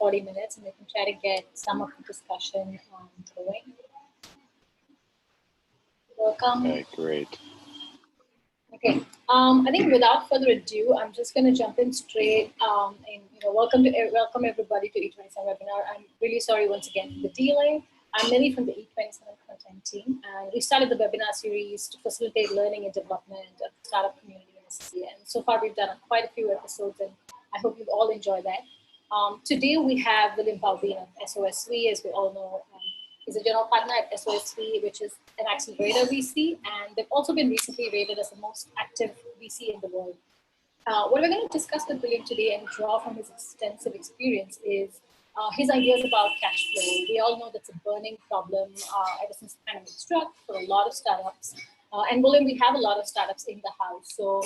40 minutes, and we can try to get some of the discussion going. Welcome. Okay, great. Okay, I think without further ado, I'm just going to jump in straight. And welcome everybody to E27 webinar. I'm really sorry once again for the delay. I'm Millie from the E27 content team, and we started the webinar series to facilitate learning and development of the startup community in India. And so far, we've done quite a few episodes, and I hope you've all enjoyed that. Today, we have William Paulin of SOSV, as we all know. He's a general partner at SOSV, which is an accelerator VC, and they've also been recently rated as the most active VC in the world. What we're going to discuss with William today and draw from his extensive experience is his ideas about cash flow. We all know that's a burning problem ever since the pandemic struck for a lot of startups. And William, we have a lot of startups in the house. So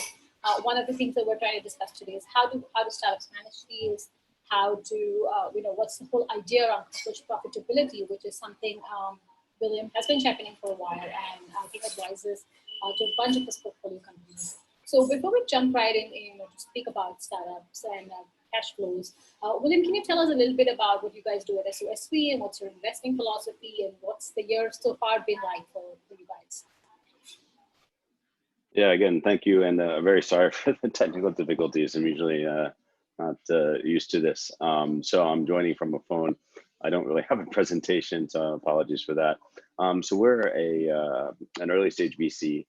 one of the things that we're trying to discuss today is how do startups manage these? How to, what's the whole idea around profitability, which is something William has been championing for a while, and I think advises to a bunch of his portfolio companies. So before we jump right in, to speak about startups and cash flows, William, can you tell us a little bit about what you guys do at SOSV and what's your investing philosophy and what's the year so far been like for you guys? Yeah, again, thank you, and very sorry for the technical difficulties. I'm usually not used to this. So I'm joining from a phone. I don't really have a presentation, so apologies for that. So we're an early stage VC.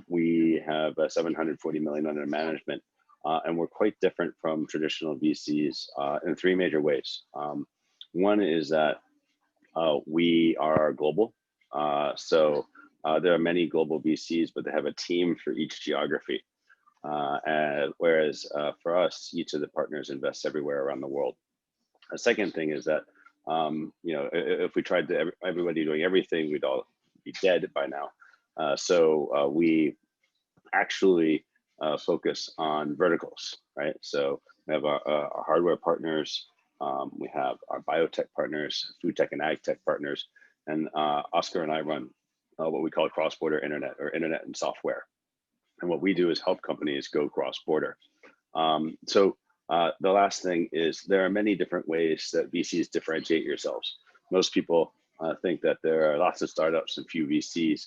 We have 740 million under management, and we're quite different from traditional VCs in three major ways. One is that we are global. So there are many global VCs, but they have a team for each geography. Whereas for us, each of the partners invests everywhere around the world. The second thing is that, if we tried to everybody doing everything, we'd all be dead by now. So we actually focus on verticals, right? So we have our hardware partners, we have our biotech partners, food tech and ag tech partners, and Oscar and I run what we call cross-border internet or internet and software. And what we do is help companies go cross-border. So the last thing is there are many different ways that VCs differentiate yourselves. Most people think that there are lots of startups and few VCs.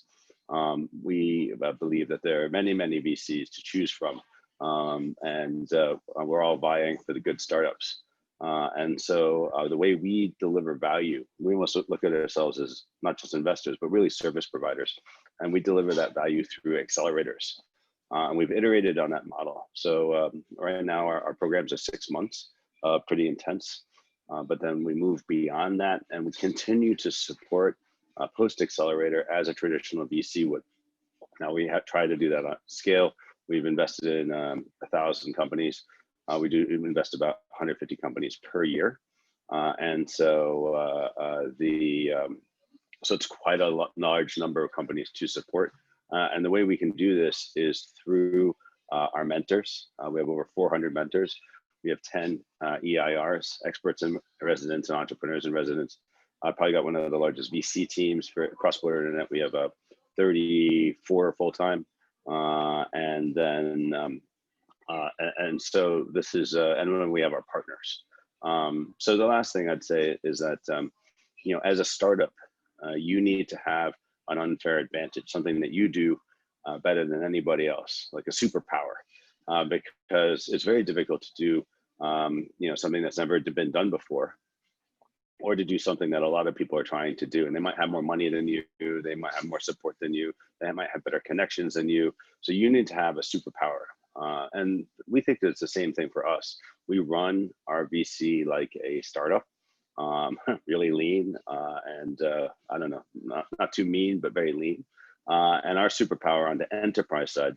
We believe that there are many, many VCs to choose from. And we're all vying for the good startups. And so the way we deliver value, we must look at ourselves as not just investors, but really service providers. And we deliver that value through accelerators. And we've iterated on that model. So right now our programs are 6 months, pretty intense. But then we move beyond that and we continue to support post-accelerator as a traditional VC would. Now we have tried to do that on scale. We've invested in 1,000 companies. We do invest about 150 companies per year. And so so it's quite a large number of companies to support. And the way we can do this is through our mentors. We have over 400 mentors. We have 10 EIRs, experts in residence and entrepreneurs in residence. I've probably got one of the largest VC teams for cross-border internet. We have 34 full-time. And then, and so this is, and then we have our partners. So the last thing I'd say is that, as a startup, you need to have an unfair advantage, something that you do better than anybody else, like a superpower, because it's very difficult to do, something that's never been done before, or to do something that a lot of people are trying to do. And they might have more money than you, they might have more support than you, they might have better connections than you. So you need to have a superpower. And we think that it's the same thing for us. We run our VC like a startup. Really lean and I don't know, not too mean, but very lean. And our superpower on the enterprise side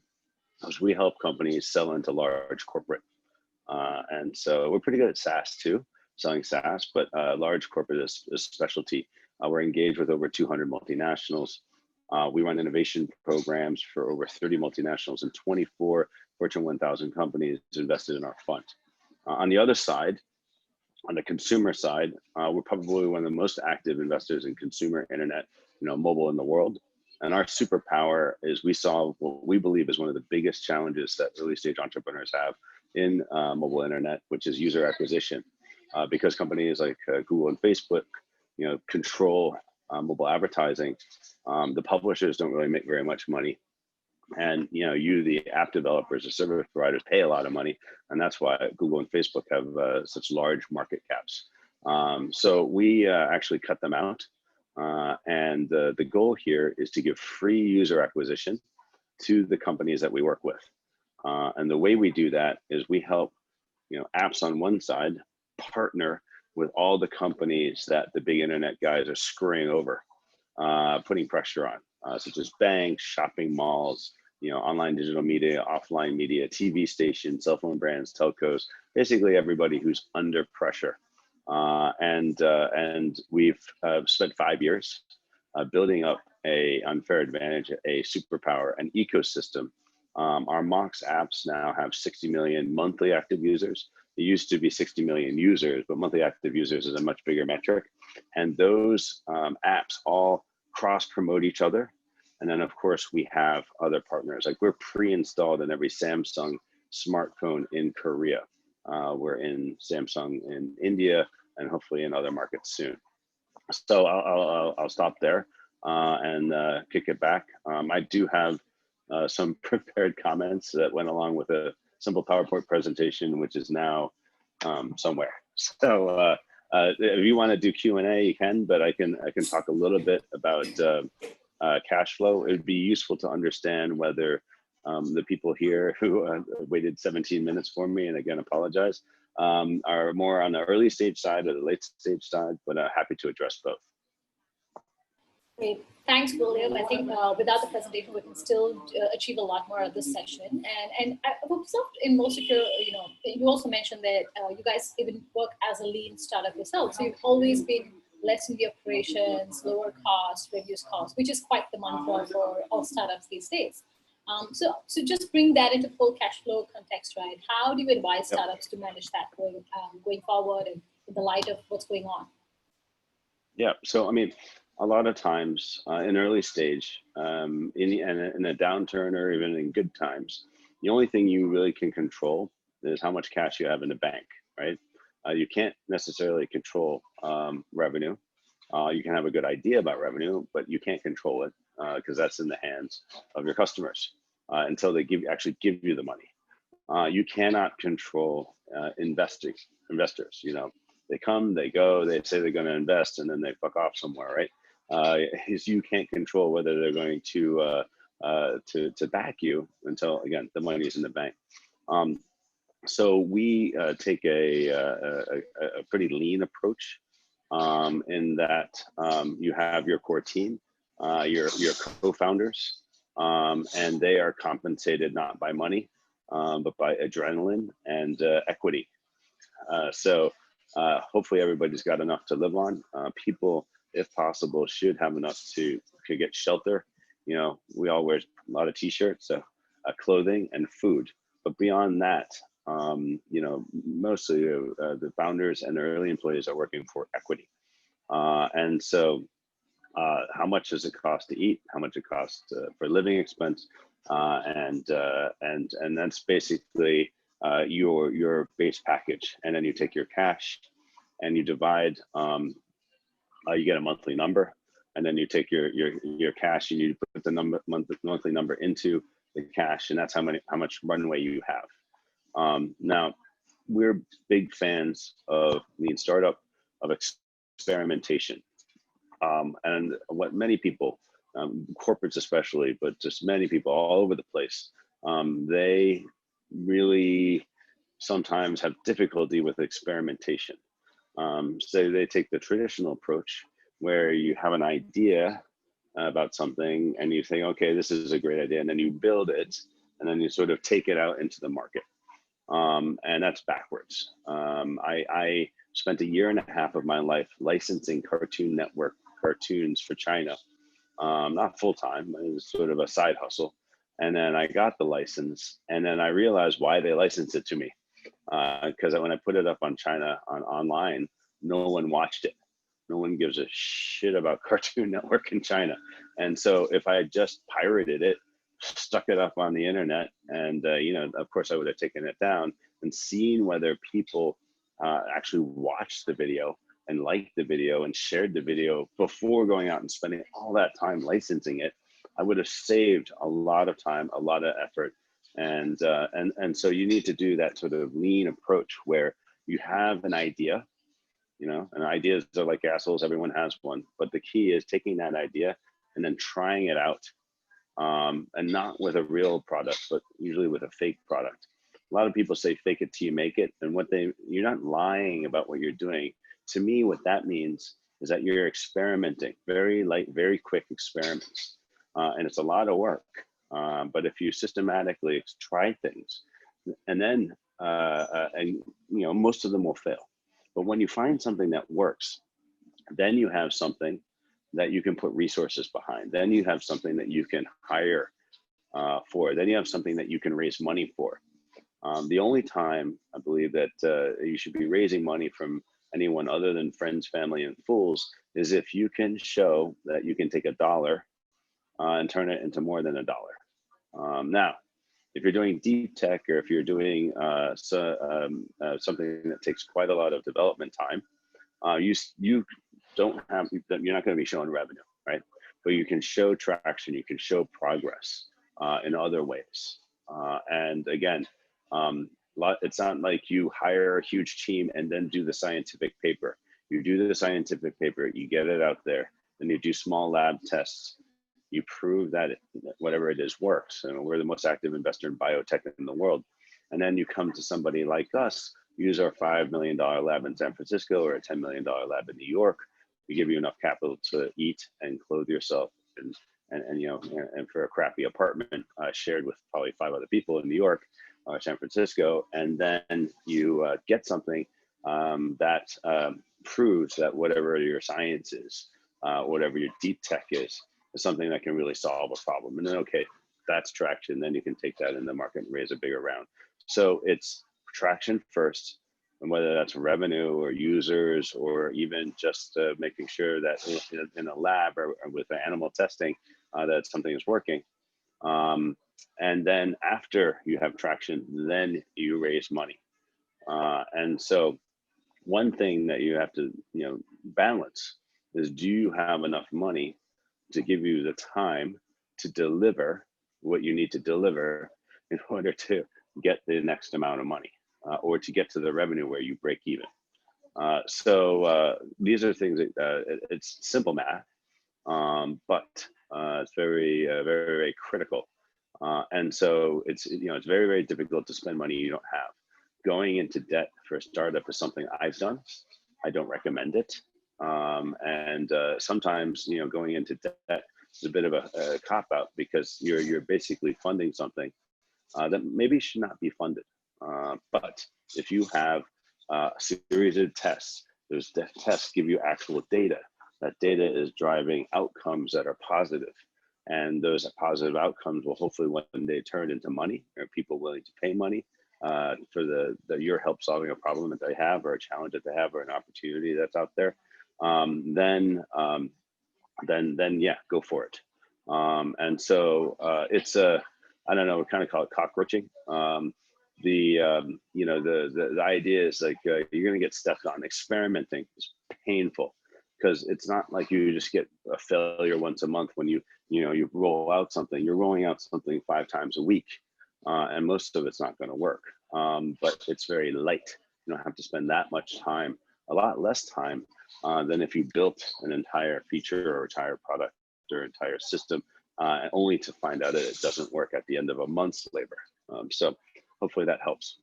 is we help companies sell into large corporate. And so we're pretty good at SaaS too, selling SaaS, but large corporate is specialty. We're engaged with over 200 multinationals. We run innovation programs for over 30 multinationals and 24 Fortune 1000 companies invested in our fund. On the other side, on the consumer side, we're probably one of the most active investors in consumer internet, mobile in the world. And our superpower is we solve what we believe is one of the biggest challenges that early stage entrepreneurs have in mobile internet, which is user acquisition. because companies like Google and Facebook, control mobile advertising. The publishers don't really make very much money, and you, the app developers or service providers, pay a lot of money, and that's why Google and Facebook have such large market caps. So we actually cut them out, and the goal here is to give free user acquisition to the companies that we work with. And the way we do that is we help apps on one side partner with all the companies that the big internet guys are screwing over, putting pressure on, such as banks, shopping malls, online digital media, offline media, TV stations, cell phone brands, telcos, basically everybody who's under pressure. And we've spent 5 years building up a unfair advantage, a superpower, an ecosystem. Our Mox apps now have 60 million monthly active users. It used to be 60 million users, but monthly active users is a much bigger metric. And those apps all cross-promote each other. And then, of course, we have other partners. Like, we're pre-installed in every Samsung smartphone in Korea. We're in Samsung in India, and hopefully in other markets soon. So I'll stop there and kick it back. I do have some prepared comments that went along with a simple PowerPoint presentation, which is now somewhere. So if you want to do Q&A, you can, but I can talk a little bit about cash flow. It would be useful to understand whether the people here who waited 17 minutes for me, and again, apologize, are more on the early stage side or the late stage side, but happy to address both. Great. Thanks, William. I think without the presentation, we can still achieve a lot more of this session. And I've observed in most of your, you also mentioned that you guys even work as a lean startup yourself. So you've always been less in the operations, lower cost, reduce cost, which is quite the mantra for all startups these days. So just bring that into full cash flow context, right? How do you advise startups to manage that going forward and in the light of what's going on? Yeah, so I mean, a lot of times in early stage, in a downturn or even in good times, the only thing you really can control is how much cash you have in the bank, right? You can't necessarily control revenue. You can have a good idea about revenue, but you can't control it because that's in the hands of your customers until they actually give you the money. You cannot control investors. They come, they go, they say they're going to invest, and then they fuck off somewhere, right? You can't control whether they're going to back you until, again, the money is in the bank. So we take a pretty lean approach in that you have your core team, your co-founders, and they are compensated not by money, but by adrenaline and equity. So hopefully everybody's got enough to live on. People, if possible, should have enough to get shelter. We all wear a lot of t-shirts, so clothing and food. But beyond that, mostly the founders and the early employees are working for equity. And so how much does it cost to eat? How much it costs for living expense? And that's basically your base package. And then you take your cash and you divide, you get a monthly number, and then you take your cash and you put the monthly number into the cash, and that's how much runway you have. Now, we're big fans of lean startup, of experimentation, and what many people, corporates especially, but just many people all over the place, they really sometimes have difficulty with experimentation. So they take the traditional approach where you have an idea about something and you think, okay, this is a great idea, and then you build it, and then you sort of take it out into the market. And that's backwards. I spent 1.5 years of my life licensing Cartoon Network cartoons for China, not full-time, it was sort of a side hustle. And then I got the license, and then I realized why they licensed it to me. Because when I put it up on China online, no one watched it. No one gives a shit about Cartoon Network in China. And so if I had just pirated it, stuck it up on the internet, and of course I would have taken it down and seen whether people actually watched the video and liked the video and shared the video before going out and spending all that time licensing it, I would have saved a lot of time, a lot of effort. And so you need to do that sort of lean approach where you have an idea, you know, and ideas are like assholes, everyone has one. But the key is taking that idea and then trying it out, and not with a real product, but usually with a fake product. A lot of people say fake it till you make it, and you're not lying about what you're doing. To me, what that means is that you're experimenting, very light, very quick experiments, and it's a lot of work. But if you systematically try things, and then and you know, most of them will fail. But when you find something that works, then you have something that you can put resources behind. Then you have something that you can hire for. Then you have something that you can raise money for. The only time I believe that you should be raising money from anyone other than friends, family, and fools is if you can show that you can take $1 and turn it into more than $1. Now, if you're doing deep tech, or if you're doing something that takes quite a lot of development time, you don't have, you're not going to be showing revenue, right? But you can show traction, you can show progress in other ways. And again, it's not like you hire a huge team and then do the scientific paper. You do the scientific paper, you get it out there, then you do small lab tests. You prove that whatever it is works. And we're the most active investor in biotech in the world. And then you come to somebody like us, use our $5 million lab in San Francisco or a $10 million lab in New York. We give you enough capital to eat and clothe yourself, and you know, and for a crappy apartment shared with probably 5 other people in New York or San Francisco. And then you get something that proves that whatever your science is, whatever your deep tech is something that can really solve a problem. And then, okay, that's traction. Then you can take that in the market and raise a bigger round. So it's traction first, and whether that's revenue or users, or even just making sure that in a lab or with animal testing, that something is working. And then after you have traction, then you raise money. And so one thing that you have to, you know, balance is, do you have enough money to give you the time to deliver what you need to deliver in order to get the next amount of money, or to get to the revenue where you break even. So these are things that it's simple math, but it's very, very critical. And so it's, you know, it's very, very difficult to spend money you don't have. Going into debt for a startup is something I've done. I don't recommend it. And sometimes, you know, going into debt is a bit of a cop out, because you're basically funding something that maybe should not be funded. But if you have a series of tests, those tests give you actual data. That data is driving outcomes that are positive, and those positive outcomes will hopefully one day turn into money, or people willing to pay money for your help solving a problem that they have, or a challenge that they have, or an opportunity that's out there. Then yeah, go for it. And so it's I don't know, we kind of call it cockroaching. You know, the idea is like you're gonna get stepped on. Experimenting is painful, because it's not like you just get a failure once a month when you roll out something. You're rolling out something 5 times a week, and most of it's not going to work. But it's very light. You don't have to spend that much time, a lot less time than if you built an entire feature or entire product or entire system, only to find out that it doesn't work at the end of a month's labor. So hopefully that helps.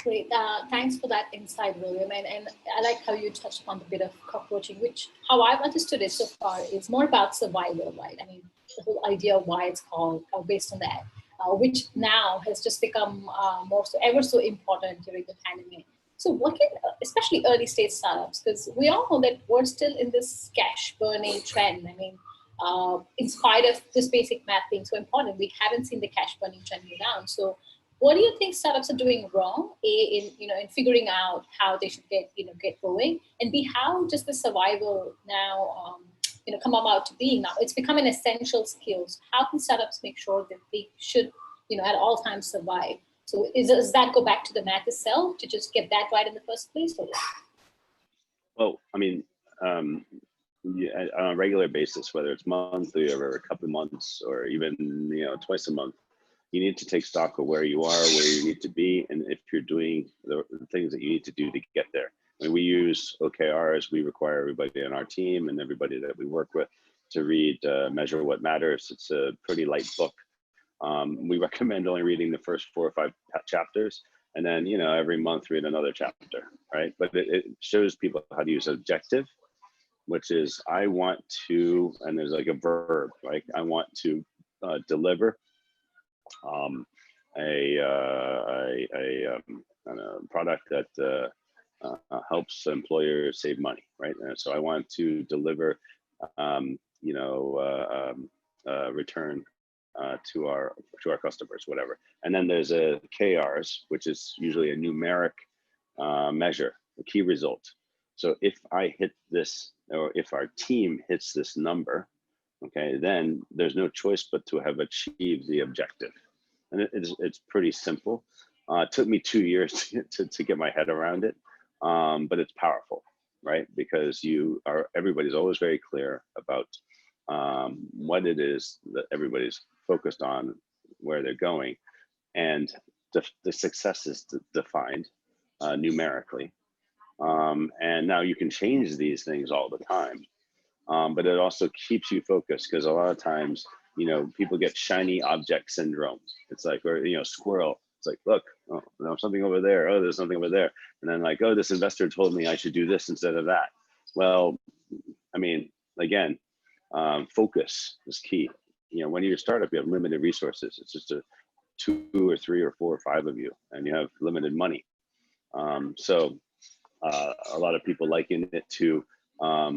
Great. Thanks for that insight, William. And I like how you touched upon the bit of cockroaching, which, how I've understood it so far, is more about survival, right? I mean, the whole idea of why it's called, based on that, which now has just become ever so important during the pandemic. So what can, especially early stage startups, because we all know that we're still in this cash burning trend. I mean, in spite of this basic math being so important, we haven't seen the cash burning trend go down. So what do you think startups are doing wrong, A, in figuring out how they should get going, and B, how does the survival now come about to being now? It's become an essential skill. So how can startups make sure that they should at all times survive? So does that go back to the math itself to just get that right in the first place? Or? Well, I mean, yeah, on a regular basis, whether it's monthly or a couple of months or even twice a month, you need to take stock of where you are, where you need to be, and if you're doing the things that you need to do to get there. I mean, we use OKRs. We require everybody on our team and everybody that we work with to read Measure What Matters. It's a pretty light book. We recommend only reading the first 4 or 5 chapters, and then every month read another chapter, right? But it shows people how to use objective, which is I want to, and there's like a verb, like I want to deliver a product that helps employers save money, right? And so I want to deliver, return to our customers, whatever. And then there's a KRs, which is usually a numeric measure, a key result. So if I hit this, or if our team hits this number, okay, then there's no choice but to have achieved the objective. And it's pretty simple. It took me 2 years to get my head around it, but it's powerful, right? Because everybody's always very clear about what it is that everybody's focused on, where they're going, and the success is defined numerically. And now you can change these things all the time, but it also keeps you focused, because a lot of times, people get shiny object syndrome. It's like, or, squirrel. It's like, look, oh, there's something over there. Oh, there's something over there. And then like, oh, this investor told me I should do this instead of that. Well, I mean, again, focus is key. When you're a startup, you have limited resources. It's just 2 or 3 or 4 or 5 of you, and you have limited money. So a lot of people liken it to, a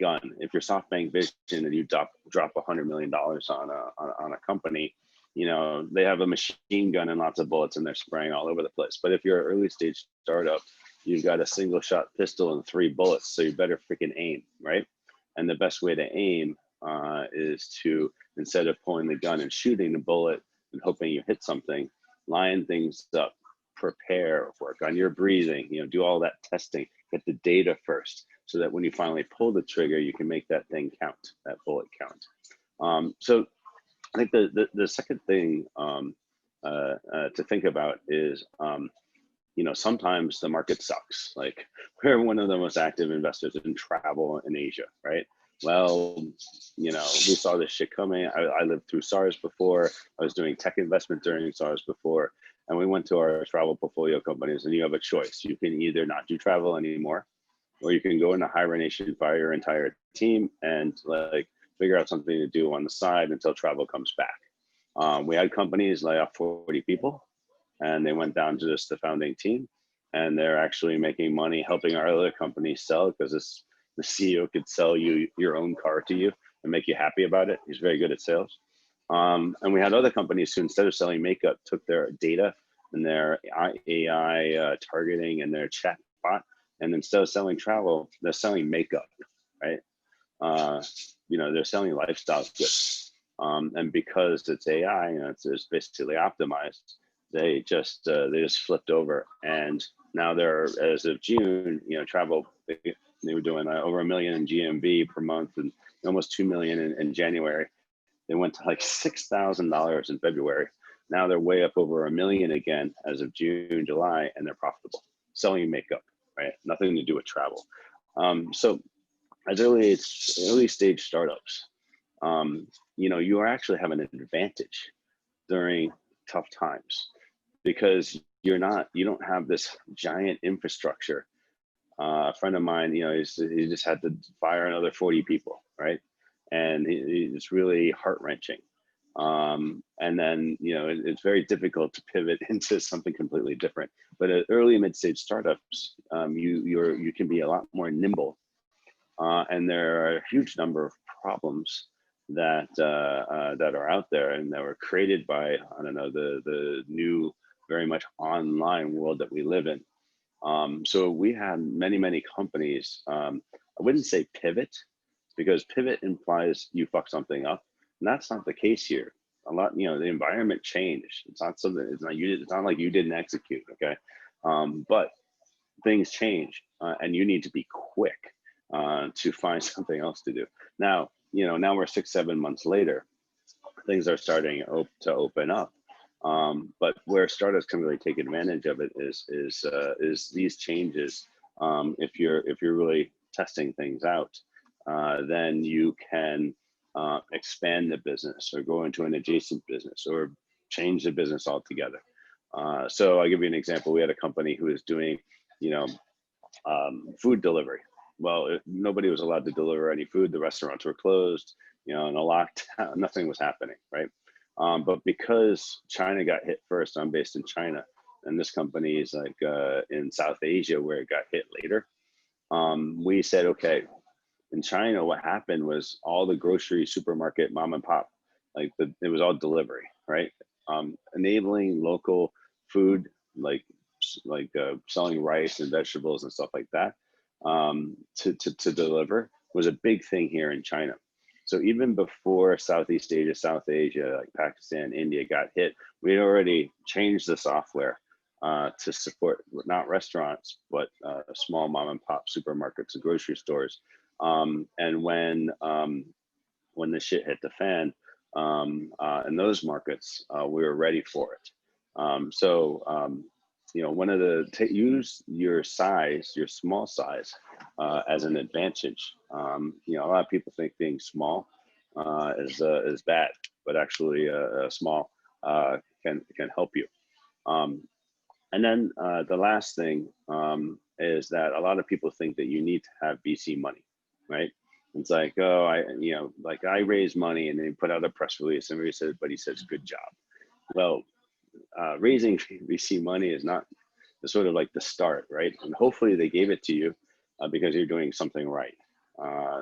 gun. If you're SoftBank Vision and you drop $100 million on a company, they have a machine gun and lots of bullets, and they're spraying all over the place. But if you're an early stage startup, you've got a single shot pistol and 3 bullets, so you better freaking aim, right? And the best way to aim is to, instead of pulling the gun and shooting the bullet and hoping you hit something, line things up, prepare, work on your breathing, do all that testing, get the data first, so that when you finally pull the trigger, you can make that thing count, that bullet count. So I think the second thing to think about is, sometimes the market sucks. Like, we're one of the most active investors in travel in Asia, right? Well, we saw this shit coming. I lived through SARS before. I was doing tech investment during SARS before. And we went to our travel portfolio companies, and you have a choice. You can either not do travel anymore, or you can go into hibernation, fire your entire team, and like figure out something to do on the side until travel comes back. We had companies lay off 40 people, and they went down to just the founding team, and they're actually making money helping our other companies sell, because the CEO could sell you your own car to you and make you happy about it. He's very good at sales. And we had other companies who, instead of selling makeup, took their data and their AI targeting and their chat bot, and instead of selling travel, they're selling makeup, right? They're selling lifestyle goods. And because it's AI, it's basically optimized, they just flipped over. And now they're, as of June, travel, they were doing over $1 million in GMV per month, and almost 2 million in January. They went to like $6,000 in February. Now they're way up over $1 million again as of June, July, and they're profitable, selling makeup, right? Nothing to do with travel. So as early stage startups, you are actually having an advantage during tough times, because you don't have this giant infrastructure. A friend of mine, he just had to fire another 40 people, right? And it's really heart-wrenching. And then, it's very difficult to pivot into something completely different. But at early mid-stage startups, you can be a lot more nimble. And there are a huge number of problems that are out there, and that were created by, I don't know, the new, very much online world that we live in. So we had many companies. I wouldn't say pivot, because pivot implies you fuck something up, and that's not the case here. a lot, the environment changed. It's not something, it's not like you didn't execute, okay? But things change, and you need to be quick to find something else to do. Now, now we're 6-7 months later, things are starting to open up. But where startups can really take advantage of it is these changes. If you're really testing things out, then you can expand the business or go into an adjacent business or change the business altogether. So I'll give you an example. We had a company who was doing, food delivery. Well, nobody was allowed to deliver any food. The restaurants were closed, in a lockdown, nothing was happening, right? But because China got hit first, I'm based in China, and this company is like in South Asia where it got hit later. We said, okay, in China, what happened was all the grocery supermarket, mom and pop, it was all delivery, right? Enabling local food, like selling rice and vegetables and stuff like that, to deliver was a big thing here in China. So even before Southeast Asia, South Asia, like Pakistan, India got hit, we had already changed the software to support not restaurants, but small mom and pop supermarkets and grocery stores. And when the shit hit the fan in those markets, we were ready for it. One of the, use your size, your small size, as an advantage. A lot of people think being small is bad, but actually small can help you. And then the last thing is that a lot of people think that you need to have VC money, right? It's like, oh, I raised money and then put out a press release. Everybody says, good job. Well, raising VC money is not sort of like the start, right? And hopefully they gave it to you because you're doing something right.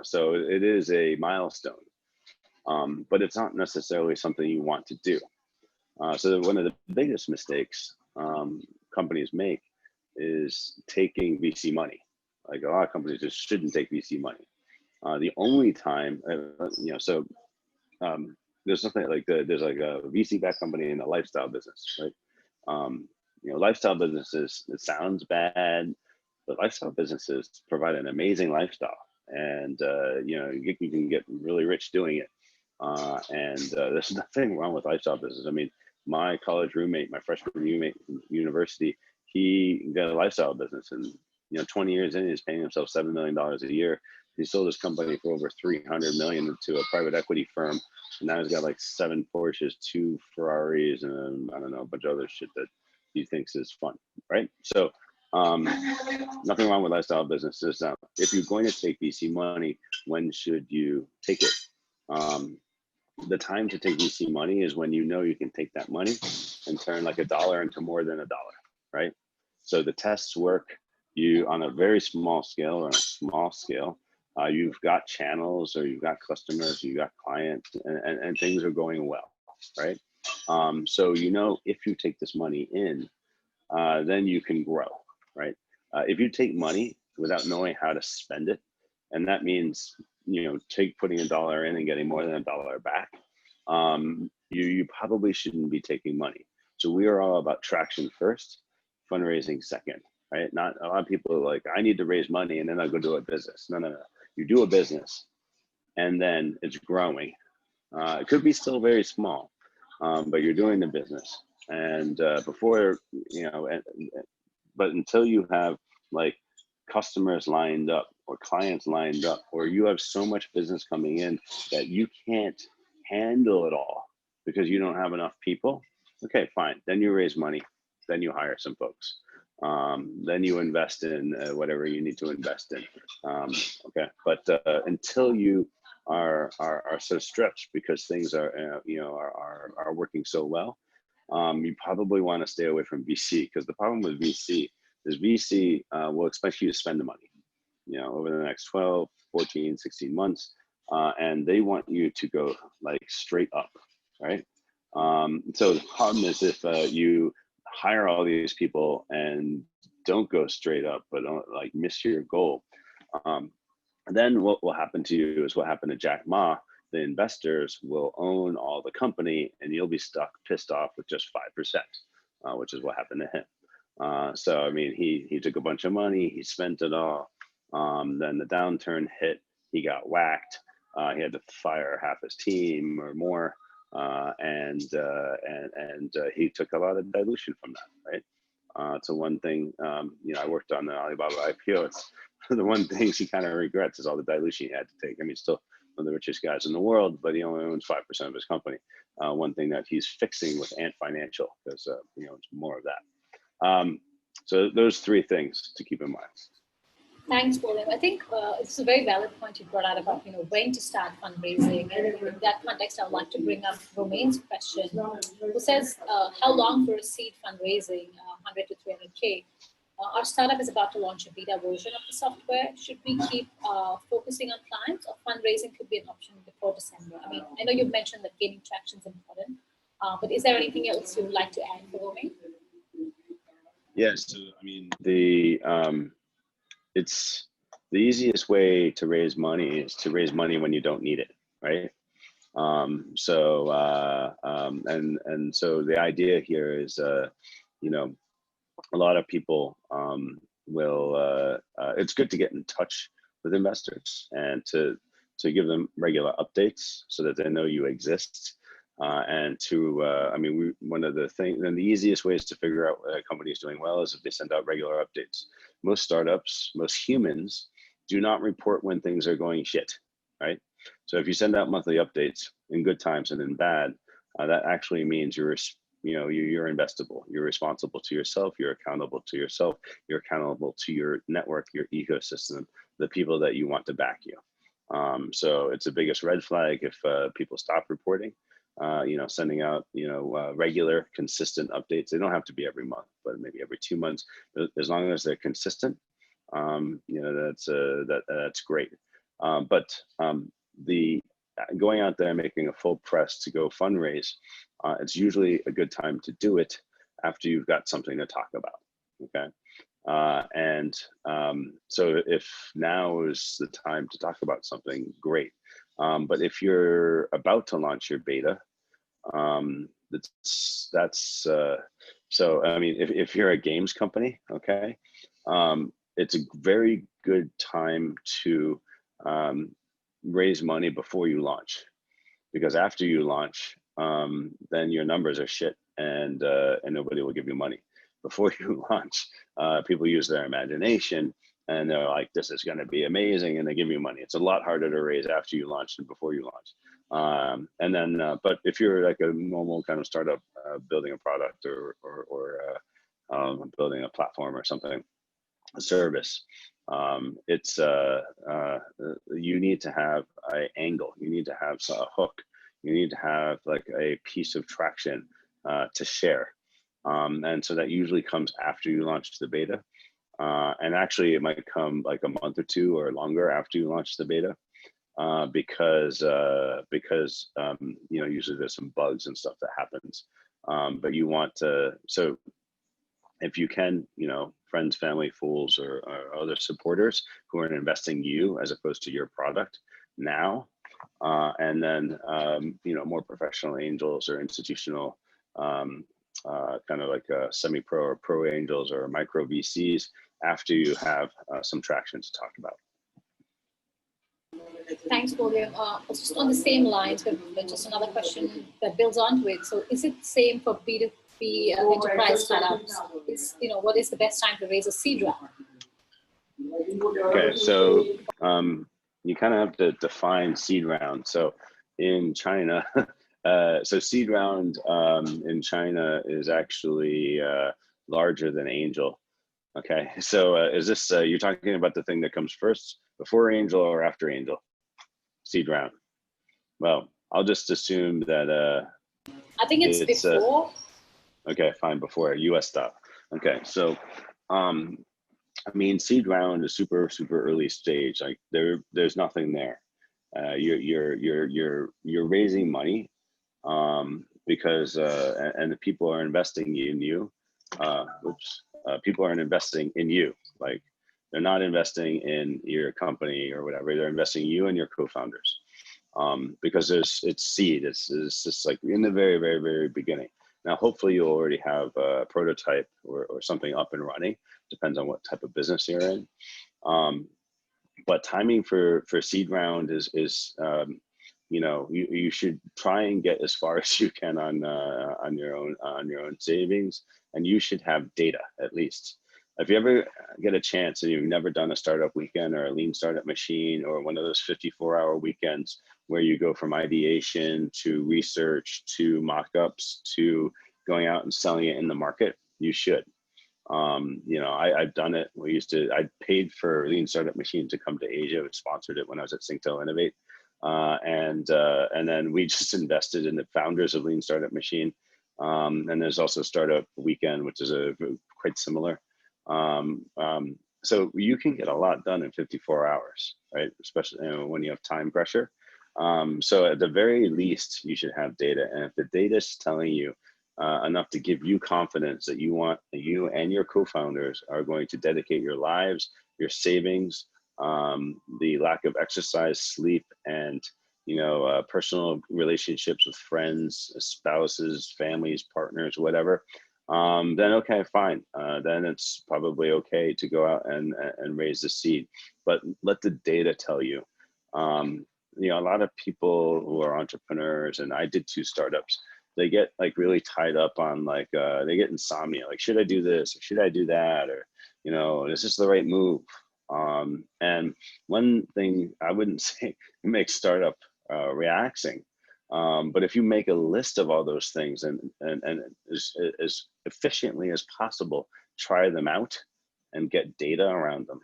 So it is a milestone, but it's not necessarily something you want to do. So one of the biggest mistakes companies make is taking VC money. Like a lot of companies just shouldn't take VC money. The only time, there's something like there's like a VC-backed company in the lifestyle business, right? Lifestyle businesses, it sounds bad, but lifestyle businesses provide an amazing lifestyle, and you can get really rich doing it. And there's nothing wrong with lifestyle business. I mean, my college roommate, my freshman roommate from university, he got a lifestyle business, and 20 years in, he's paying himself $7 million a year. He sold his company for over 300 million to a private equity firm, and now he's got like 7 Porsches, 2 Ferraris, and I don't know, a bunch of other shit that he thinks is fun, right? So nothing wrong with lifestyle businesses. Now, if you're going to take VC money, when should you take it? The time to take VC money is when you know you can take that money and turn like $1 into more than $1, right? So the tests work. You on a very small scale or on a small scale, you've got channels or you've got customers, you've got clients, and things are going well, right? So if you take this money in, then you can grow, right? If you take money without knowing how to spend it, and that means putting $1 in and getting more than $1 back, you probably shouldn't be taking money. So we are all about traction first, fundraising second, right? Not a lot of people are like, I need to raise money and then I'll go do a business. No. You do a business and then it's growing. It could be still very small, but you're doing the business. And but until you have like customers lined up or clients lined up, or you have so much business coming in that you can't handle it all because you don't have enough people, okay, fine. Then you raise money, then you hire some folks. Then you invest in whatever you need to invest in. Okay, but until you are so stretched because things are working so well, you probably want to stay away from VC, because the problem with VC is VC will expect you to spend the money, over the next 12, 14, 16 months, and they want you to go like straight up, right? So the problem is if you hire all these people and don't go straight up, but don't miss your goal, then what will happen to you is what happened to Jack Ma. the investors will own all the company, and you'll be stuck pissed off with just 5%, which is what happened to him. So I mean, he took a bunch of money, he spent it all. Then the downturn hit, he got whacked. He had to fire half his team or more, and he took a lot of dilution from that, right? So one thing, you know, I worked on the Alibaba IPO. It's the one thing he kind of regrets is all the dilution he had to take. I mean, still one of the richest guys in the world, but he only owns 5% of his company. One thing that he's fixing with Ant Financial, because you know, it's more of that. So those three things to keep in mind. Thanks, William. I think it's a very valid point you brought out about, you know, when to start fundraising. And in that context, I'd like to bring up Romaine's question, who says, how long for a seed fundraising, 100 to 300K? Our startup is about to launch a beta version of the software. Should we keep focusing on clients, or fundraising could be an option before December? I mean, I know you've mentioned that gaining traction is important, but is there anything else you'd like to add for Romaine? Yes, so I mean, it's the easiest way to raise money is to raise money when you don't need it, right? So the idea here is, you know, a lot of people will. It's good to get in touch with investors and to give them regular updates so that they know you exist. And to, I mean, one of the things, and the easiest ways to figure out what a company is doing well is if they send out regular updates. Most startups, most humans do not report when things are going shit, right? So if you send out monthly updates in good times and in bad, that actually means you're investable. You're responsible to yourself. You're accountable to yourself. You're accountable to your network, your ecosystem, the people that you want to back you. So it's the biggest red flag if people stop reporting. You know, sending out, you know, regular, consistent updates. They don't have to be every month, but maybe every 2 months. As long as they're consistent, you know, that's great. But the going out there and making a full press to go fundraise, it's usually a good time to do it after you've got something to talk about. Okay. So if now is the time to talk about something, great. But if you're about to launch your beta, so I mean, if you're a games company, okay, it's a very good time to raise money before you launch, because after you launch, then your numbers are shit, and nobody will give you money. Before you launch, people use their imagination and they're like, this is going to be amazing, and they give you money. It's a lot harder to raise after you launch than before you launch. But if you're like a normal kind of startup, building a product or building a platform or something, a service, it's you need to have an angle. You need to have a hook. You need to have like a piece of traction to share. And so that usually comes after you launch the beta. And actually it might come like a month or two or longer after you launch the beta, because you know, usually there's some bugs and stuff that happens. But you want to, so if you can, you know, friends, family, fools, or other supporters who are investing you as opposed to your product now, and then you know, more professional angels or institutional kind of like semi-pro or pro angels or micro VCs after you have some traction to talk about. Thanks, William. Just on the same lines, but just another question that builds onto it. So is it the same for B2B enterprise startups? You know, what is the best time to raise a seed round? Okay, so you kind of have to define seed round. So in China, so seed round in China is actually larger than angel. Okay, so is this, you're talking about the thing that comes first, before angel or after angel? Seed round. Well, I'll just assume that I think it's before. Okay, fine, before, US style. Okay, so I mean, seed round is super early stage. Like there's nothing there. You're raising money because and the people are investing in you. People aren't investing in you. Like they're not investing in your company or whatever. They're investing in you and your co-founders. because it's seed. It's just like in the very, very, very beginning. Now, hopefully you'll already have a prototype or something up and running. Depends on what type of business you're in. But timing for seed round is you know, you should try and get as far as you can on your own savings, and you should have data at least. If you ever get a chance and you've never done a startup weekend or a lean startup machine or one of those 54-hour weekends where you go from ideation to research to mock-ups to going out and selling it in the market, you should. You know, I've done it. I paid for Lean Startup Machine to come to Asia. We sponsored it when I was at Synctel Innovate. And then we just invested in the founders of Lean Startup Machine. And there's also Startup Weekend, which is quite similar. So you can get a lot done in 54 hours, right? Especially when you have time pressure. So at the very least, you should have data. And if the data is telling you enough to give you confidence that you and your co-founders are going to dedicate your lives, your savings, the lack of exercise, sleep, and personal relationships with friends, spouses, families, partners, whatever, then okay, fine. Then it's probably okay to go out and raise the seed, but let the data tell you. A lot of people who are entrepreneurs, and I did 2 startups, they get like really tied up on like, they get insomnia. Like, should I do this? Or should I do that? Or, is this the right move? And one thing I wouldn't say make startup relaxing, but if you make a list of all those things and as efficiently as possible, try them out and get data around them.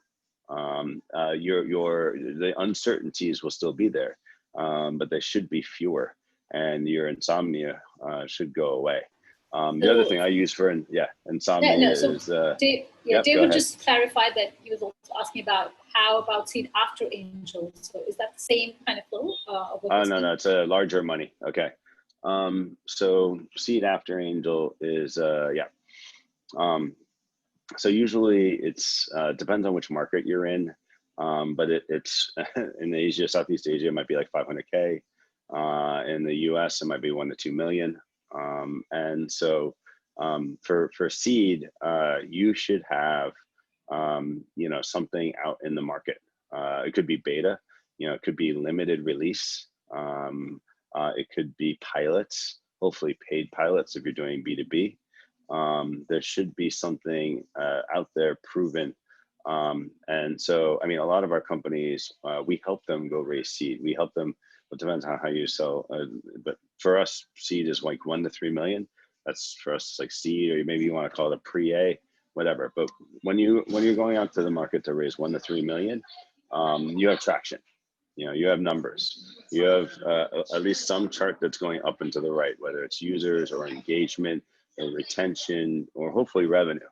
The uncertainties will still be there, but they should be fewer, and your insomnia should go away. The other thing I use for insomnia is David just clarified that he was also asking about how about seed after angel. So is that the same kind of flow? No, it's a larger money. Okay. So seed after angel is so usually it's depends on which market you're in, but it's in Asia, Southeast Asia, it might be like 500K. In the US, it might be 1 to 2 million. And so for seed, you should have something out in the market. It could be beta, it could be limited release. It could be pilots, hopefully paid pilots if you're doing B2B. There should be something out there proven. And so, I mean, a lot of our companies, we help them go raise seed. We help them, it depends on how you sell, but for us, seed is like 1 to 3 million. That's for us like seed, or maybe you want to call it a pre-A, whatever. But when you're going out to the market to raise 1 to 3 million, you have traction. You have numbers. You have at least some chart that's going up and to the right, whether it's users or engagement or retention or hopefully revenue,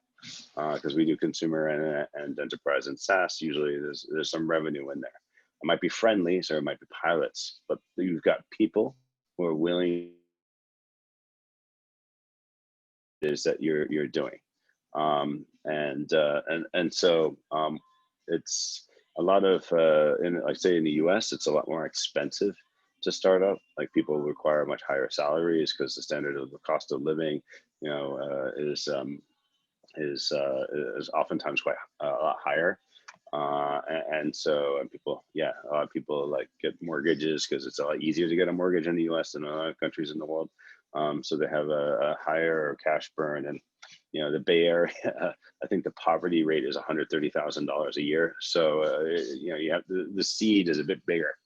because we do consumer and enterprise and SaaS. Usually there's some revenue in there. It might be friendlies or it might be pilots, but you've got people who are willing is that you're doing. And so it's a lot of, I say in the US, it's a lot more expensive to start up. Like, people require much higher salaries because the standard of the cost of living, is oftentimes quite a lot higher. And so people, a lot of people like get mortgages because it's a lot easier to get a mortgage in the US than in a lot of countries in the world. So they have a higher cash burn. And, the Bay Area, I think the poverty rate is $130,000 a year. So, you have the seed is a bit bigger.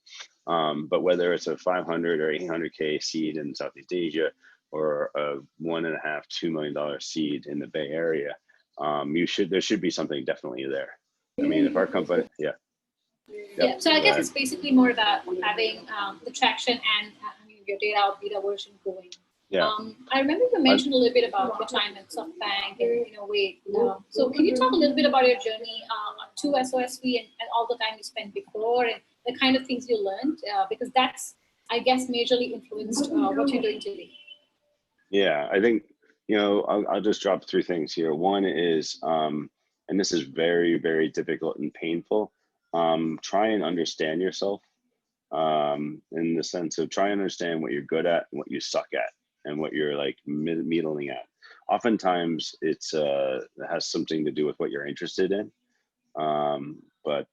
But whether it's a 500 or 800K seed in Southeast Asia or a $1.5 to $2 million seed in the Bay Area, there should be something definitely there. I mean, if our company, so I guess it's basically more about having the traction and your data beta version going. I remember you mentioned a little bit about your time at SoftBank and so can you talk a little bit about your journey to SOSV and all the time you spent before and the kind of things you learned, because that's, I guess, majorly influenced what you're doing today. Yeah, I think, I'll just drop 3 things here. One is, and this is very, very difficult and painful, try and understand yourself. in the sense of try and understand what you're good at and what you suck at and what you're like middling at. Oftentimes it has something to do with what you're interested in. But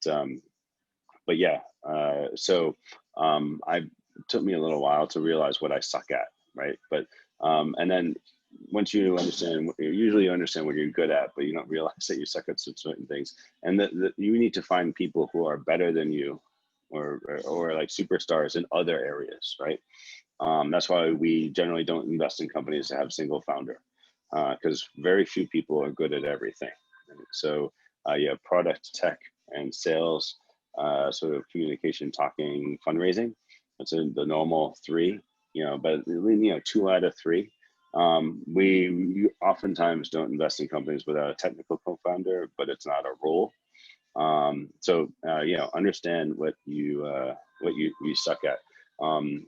yeah, it took me a little while to realize what I suck at, right? But and then once you understand, usually you understand what you're good at, but you don't realize that you suck at certain things, and that you need to find people who are better than you, or like superstars in other areas, right? That's why we generally don't invest in companies that have single founder, because very few people are good at everything. So you have product, tech, and sales, sort of communication, talking, fundraising. That's the normal three, but 2 out of 3. We oftentimes don't invest in companies without a technical co-founder, but it's not a role. So understand what you suck at.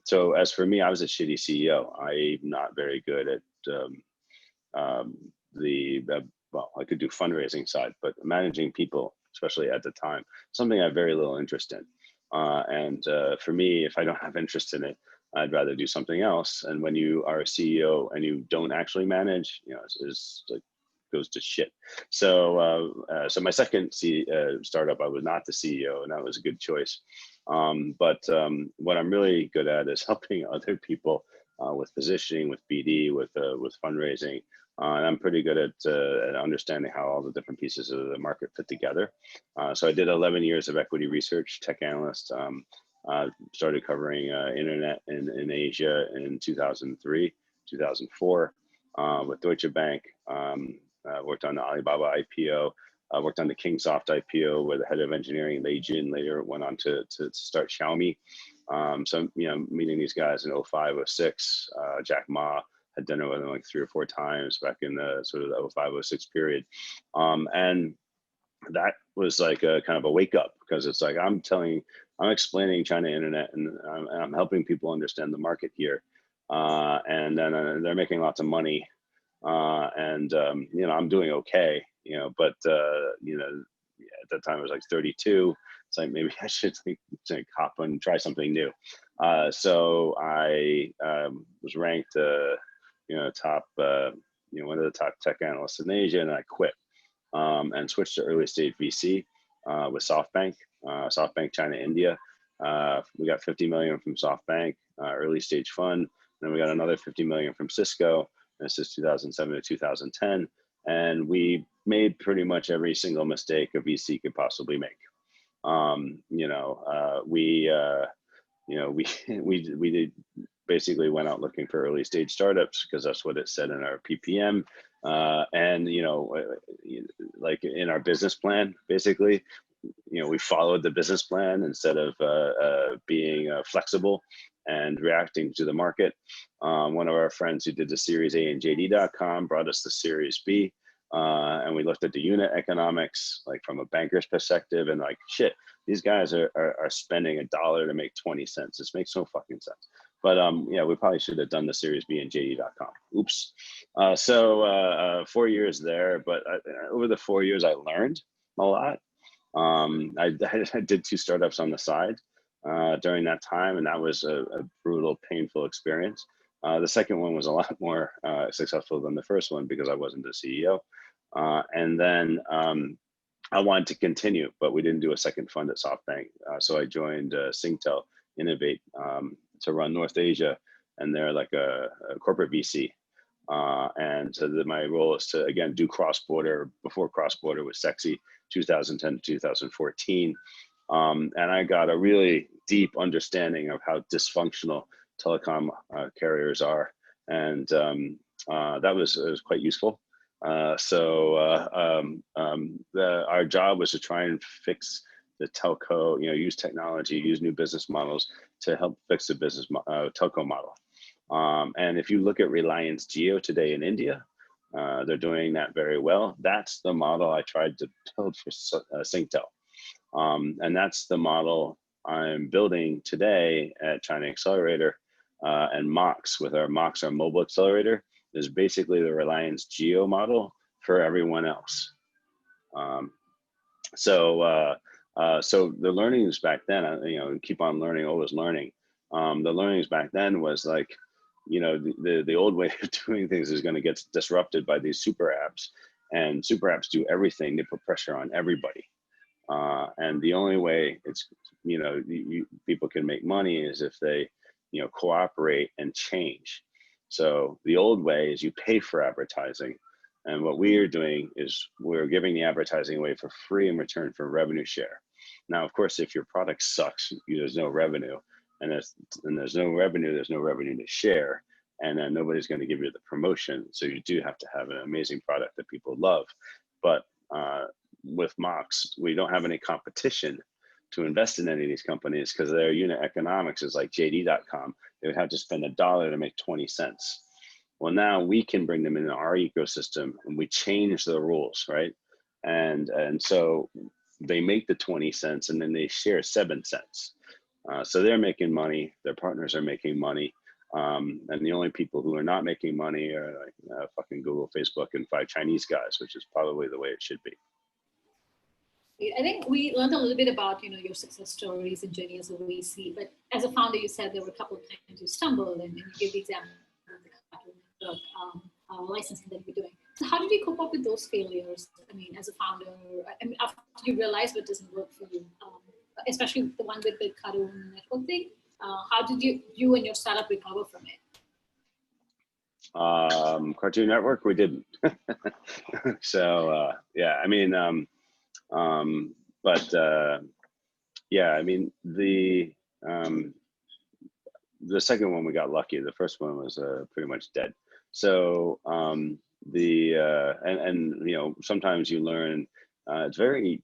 So as for me, I was a shitty CEO. I'm not very good at well, I could do fundraising side, but managing people, especially at the time, something I have very little interest in. And for me, if I don't have interest in it, I'd rather do something else. And when you are a CEO and you don't actually manage, it's like goes to shit. So so my second startup, I was not the CEO, and that was a good choice. But what I'm really good at is helping other people with positioning, with BD, with fundraising. And I'm pretty good at understanding how all the different pieces of the market fit together. So I did 11 years of equity research, tech analyst. Started covering internet in Asia in 2003, 2004 with Deutsche Bank. Worked on the Alibaba IPO. Worked on the Kingsoft IPO, where the head of engineering, Lei Jin, later went on to start Xiaomi. So meeting these guys in 05, 06, Jack Ma, had dinner with him like 3 or 4 times back in the sort of the 05, 06 period. And that was like a kind of a wake up, because it's like, I'm explaining China internet, and I'm helping people understand the market here. And then they're making lots of money. And I'm doing okay, but at that time I was like 32. It's like, maybe I should hop and try something new. So I was ranked, top, one of the top tech analysts in Asia, and I quit and switched to early stage VC with SoftBank, SoftBank China India. We got 50 million from SoftBank, early stage fund. Then we got another 50 million from Cisco. This is 2007 to 2010, and we made pretty much every single mistake a VC could possibly make. We did basically went out looking for early stage startups because that's what it said in our PPM, and like in our business plan, basically, we followed the business plan instead of being flexible and reacting to the market. One of our friends who did the Series A in JD.com brought us the Series B, and we looked at the unit economics, like from a banker's perspective, and like, shit, these guys are spending $1 to make 20 cents. This makes no fucking sense. But we probably should have done the Series B in JD.com. Oops. So 4 years there, but over the 4 years, I learned a lot. I did 2 startups on the side during that time, and that was a brutal, painful experience. The second one was a lot more successful than the first one because I wasn't the CEO. And then I wanted to continue, but we didn't do a second fund at SoftBank. So I joined Singtel Innovate to run North Asia, and they're like a corporate VC. And so my role is to, again, do cross-border. Before cross-border was sexy, 2010 to 2014. And I got a really deep understanding of how dysfunctional telecom carriers are. And that was quite useful. Our job was to try and fix the telco, use technology, use new business models to help fix the business telco model. And if you look at Reliance Jio today in India, they're doing that very well. That's the model I tried to build for Singtel. And that's the model I'm building today at Chinaccelerator and Mox. With our Mox, our mobile accelerator, is basically the Reliance Jio model for everyone else. So the learnings back then, keep on learning, always learning. The learnings back then was like, the old way of doing things is going to get disrupted by these super apps, and super apps do everything. They put pressure on everybody. And the only way it's, people can make money is if they, cooperate and change. So the old way is you pay for advertising. And what we are doing is we're giving the advertising away for free in return for revenue share. Now, of course, if your product sucks, there's no revenue, and there's no revenue, there's no revenue to share, and then nobody's going to give you the promotion. So you do have to have an amazing product that people love. But with Mox, we don't have any competition to invest in any of these companies because their unit economics is like JD.com. They would have to spend $1 to make 20 cents. Well, now we can bring them into our ecosystem and we change the rules, right? And so they make the 20 cents and then they share 7 cents. So they're making money, their partners are making money. And the only people who are not making money are like fucking Google, Facebook, and 5 Chinese guys, which is probably the way it should be. I think we learned a little bit about, your success stories and journey as a VC, but as a founder, you said there were a couple of times you stumbled, and you gave the example of the Cartoon Network licensing that you're doing. So how did you cope up with those failures? I mean, as a founder, after you realized what doesn't work for you, especially the one with the Cartoon Network thing, how did you and your startup recover from it? Cartoon Network, we didn't. So yeah, I mean, yeah, I mean, the second one we got lucky. The first one was pretty much dead. So sometimes you learn. It's very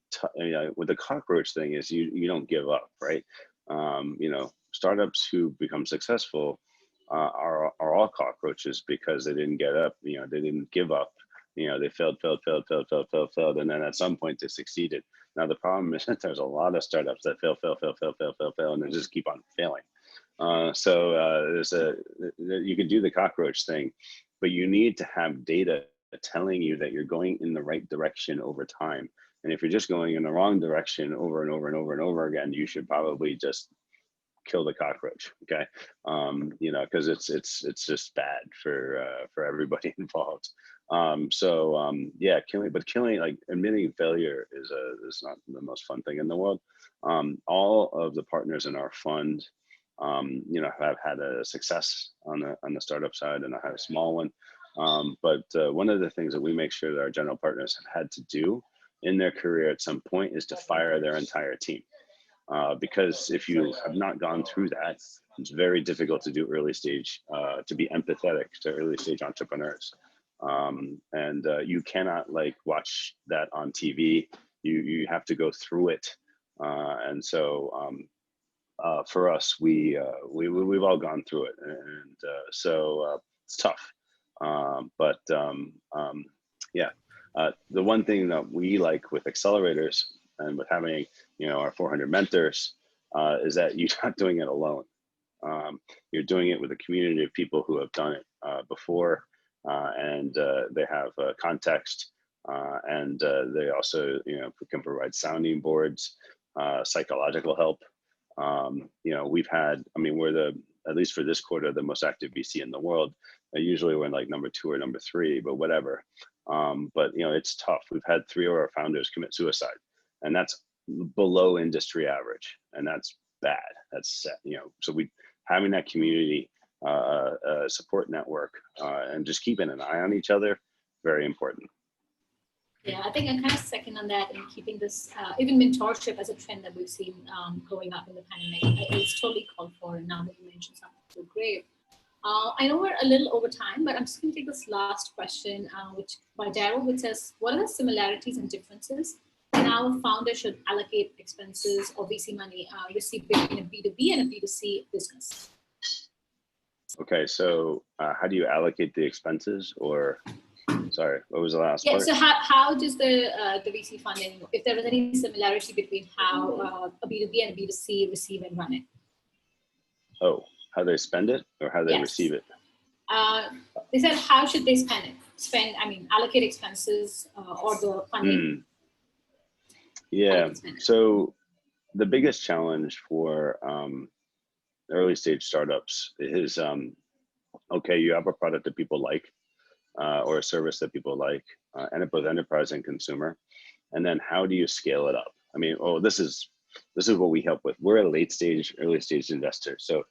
with the cockroach thing is you don't give up, right? Startups who become successful are all cockroaches because they didn't get up. They didn't give up. They failed, and then at some point they succeeded. Now the problem is that there's a lot of startups that fail, and they just keep on failing. You can do the cockroach thing, but you need to have data telling you that you're going in the right direction over time. And if you're just going in the wrong direction over and over and over and over again, you should probably just kill the cockroach. Okay, because it's just bad for everybody involved. Yeah, killing, like admitting failure is not the most fun thing in the world. All of the partners in our fund, have had a success on the startup side, and I had a small one. But one of the things that we make sure that our general partners have had to do in their career at some point is to fire their entire team. Because if you have not gone through that, it's very difficult to do early stage, to be empathetic to early stage entrepreneurs. You cannot like watch that on TV. You have to go through it. For us, we've all gone through it, and so it's tough. Yeah, the one thing that we like with accelerators and with having our 400 mentors is that you're not doing it alone. You're doing it with a community of people who have done it before, and they have context, and they also can provide sounding boards, psychological help. We've had, we're at least for this quarter, the most active VC in the world. Usually we're in like number 2 or number 3, but whatever. It's tough. We've had 3 of our founders commit suicide, and that's below industry average, and that's bad. That's so having that community support network and just keeping an eye on each other, very important. Yeah, I think I'm kind of second on that, and keeping this even mentorship as a trend that we've seen going up in the pandemic. It's totally called for. And now that you mentioned something so great, I know we're a little over time, but I'm just going to take this last question, which by Daryl, which says, "What are the similarities and differences in how a founder should allocate expenses or VC money received between a B2B and a B2C business?" Okay, so how do you allocate the expenses, or? Sorry, what was the last part? So how does the VC funding, if there is any similarity between how a B2B and a B2C receive and run it? Oh, how they spend it or how they receive it? They said, how should they spend it? Allocate expenses or the funding. Yeah, so the biggest challenge for early stage startups is, okay, you have a product that people like, or a service that people like, and both enterprise and consumer. And then how do you scale it up? I mean, oh, this is what we help with. We're a late stage, early stage investor. So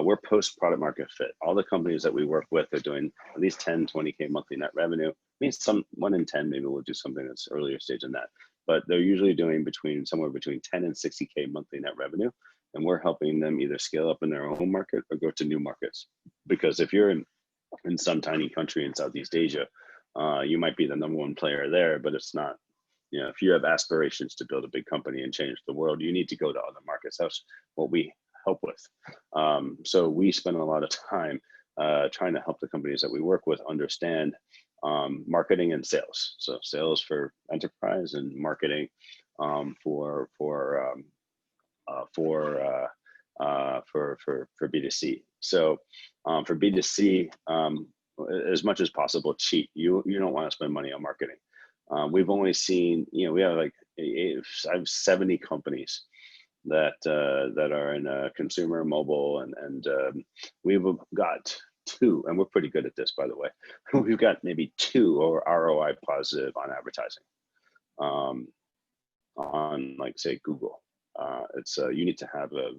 we're post product market fit. All the companies that we work with are doing at least 10, 20K monthly net revenue. I mean, some 1 in 10 maybe will do something that's earlier stage than that, but they're usually doing somewhere between 10 and 60K monthly net revenue. And we're helping them either scale up in their own market or go to new markets. Because if you're in some tiny country in Southeast Asia, you might be the #1 player there, but it's not. You know, if you have aspirations to build a big company and change the world, you need to go to other markets. That's what we help with. So we spend a lot of time trying to help the companies that we work with understand marketing and sales. So sales for enterprise and marketing for B2C. So for B2C, as much as possible, cheat. You don't want to spend money on marketing. We've only seen, you know, we have like I have 70 companies that are in consumer, mobile, and we've got 2, and we're pretty good at this, by the way. We've got maybe 2 or ROI positive on advertising, on like say Google. It's you need to have a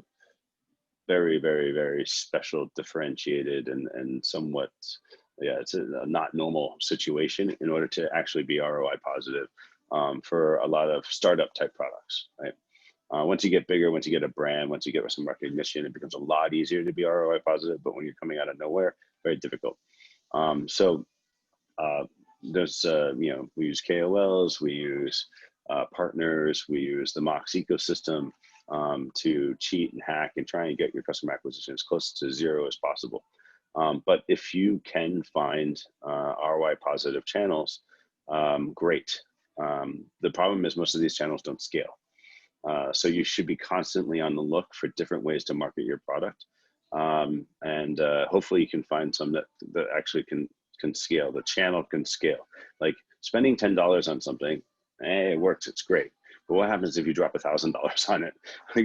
very, very, very special, differentiated, and somewhat, yeah, it's a not normal situation in order to actually be ROI positive for a lot of startup type products, right? Once you get bigger, once you get a brand, once you get some recognition, it becomes a lot easier to be ROI positive. But when you're coming out of nowhere, very difficult. So there's, you know, we use KOLs, we use partners, we use the Mox ecosystem to cheat and hack and try and get your customer acquisition as close to 0 as possible. But if you can find ROI positive channels, great. The problem is most of these channels don't scale. So you should be constantly on the look for different ways to market your product. And hopefully you can find some that actually can scale. The channel can scale. Like spending $10 on something, it works, it's great. But what happens if you drop $1,000 on it?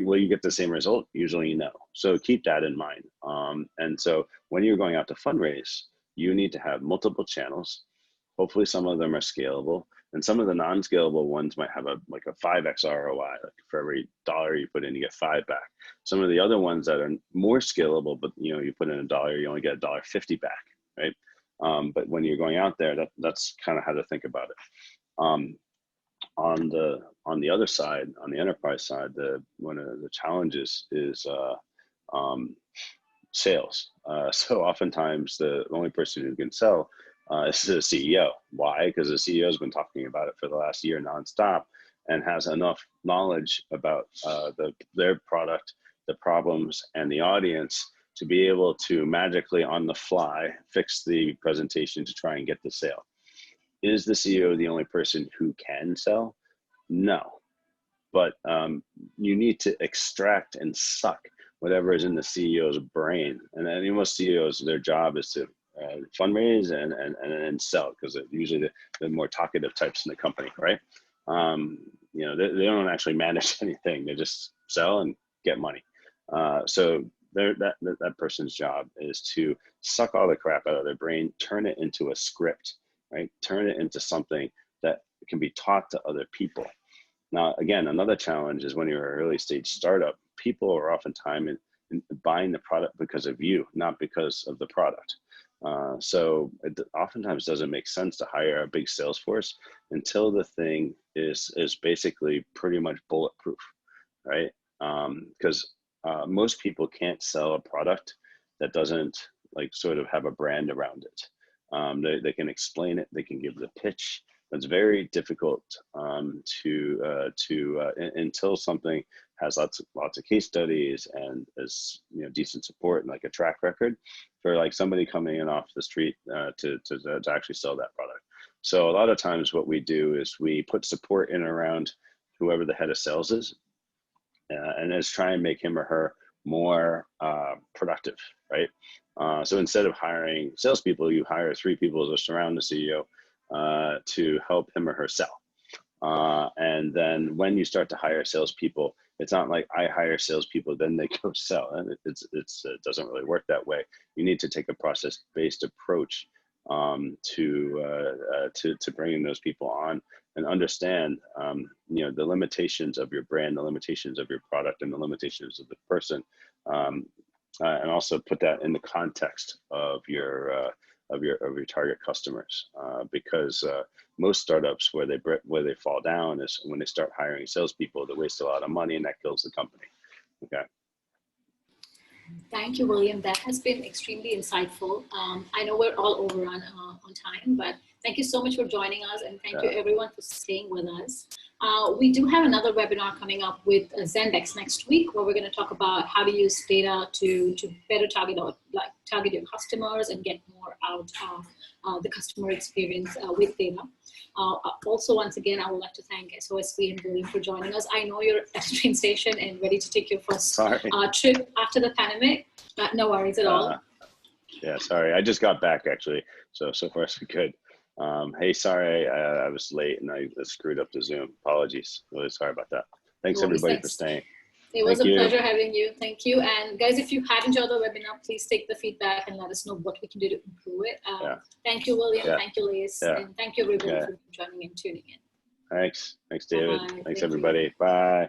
Will you get the same result? Usually no. So keep that in mind. And so when you're going out to fundraise, you need to have multiple channels. Hopefully some of them are scalable, and some of the non-scalable ones might have like a 5x ROI. Like for every dollar you put in, you get 5 back. Some of the other ones that are more scalable, but you know, you put in $1, you only get $1.50 back, right? But when you're going out there, that's kind of how to think about it. On the other side, on the enterprise side, one of the challenges is sales. So oftentimes the only person who can sell is the CEO. Why? Because the CEO has been talking about it for the last year nonstop and has enough knowledge about their product, the problems, and the audience to be able to magically on the fly fix the presentation to try and get the sale. Is the CEO the only person who can sell? No, but you need to extract and suck whatever is in the CEO's brain. And then most CEOs, their job is to fundraise and sell, because usually the more talkative types in the company, right? You know, they don't actually manage anything. They just sell and get money. So that person's job is to suck all the crap out of their brain, turn it into a script, right? Turn it into something that can be taught to other people. Now, again, another challenge is when you're an early stage startup, people are oftentimes buying the product because of you, not because of the product. So it oftentimes doesn't make sense to hire a big sales force until the thing is basically pretty much bulletproof, right? Because most people can't sell a product that doesn't like sort of have a brand around it. They can explain it, they can give the pitch. It's very difficult until something has lots of case studies and is, you know, decent support and like a track record for like somebody coming in off the street to actually sell that product. So a lot of times what we do is we put support in around whoever the head of sales is, and let's try and make him or her more productive, right? So instead of hiring salespeople, you hire 3 people to surround the CEO to help him or her sell. And then when you start to hire salespeople, it's not like I hire salespeople, then they go sell. And it doesn't really work that way. You need to take a process-based approach to bringing those people on, and understand the limitations of your brand, the limitations of your product, and the limitations of the person, and also put that in the context of your target customers, because most startups where they fall down is when they start hiring salespeople that waste a lot of money, and that kills the company. Okay. Thank you, William. That has been extremely insightful. I know we're all overrun on time, but thank you so much for joining us, and thank you everyone for staying with us. We do have another webinar coming up with Zendex next week, where we're going to talk about how to use data to better target your customers and get more out of the customer experience with data. Also, once again, I would like to thank SOSV and William for joining us. I know you're at a train station and ready to take your first trip after the pandemic. No worries at all. Yeah, sorry. I just got back, actually. So far, so good. Hey, sorry, I was late and I screwed up the Zoom. Apologies. Really sorry about that. Thanks, everybody, for staying. It was a pleasure having you. Thank you. And guys, if you had enjoyed the webinar, please take the feedback and let us know what we can do to improve it. Thank you, William. Thank you, Liz. And thank you, everybody, for joining and tuning in. Thanks, David. Bye-bye. Thanks, everybody. Bye.